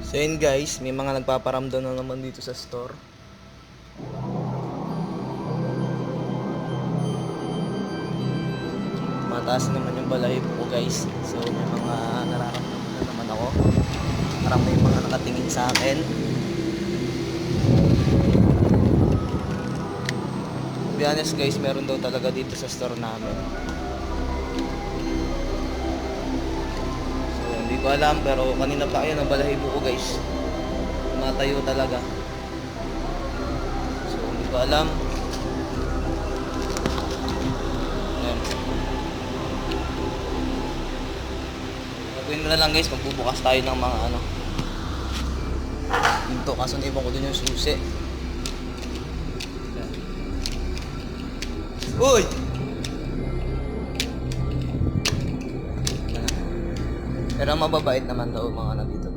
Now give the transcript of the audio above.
So yun guys, may mga nagpaparamdam na naman dito sa store. Mataas naman yung balahibo ko guys. So may mga nararamdaman na naman ako. Parang may mga nakatingin sa akin. To be honest guys, meron daw talaga dito sa store namin. So hindi ko alam, pero kanina pa yun ang balahibo ko guys. Matayo talaga. So hindi ko alam. Ayan. Gagawin mo na lang guys, magbubukas tayo ng mga pinto, kaso naiwan ko dun yung susi. Ayan. Uy! Pero mababait naman daw mga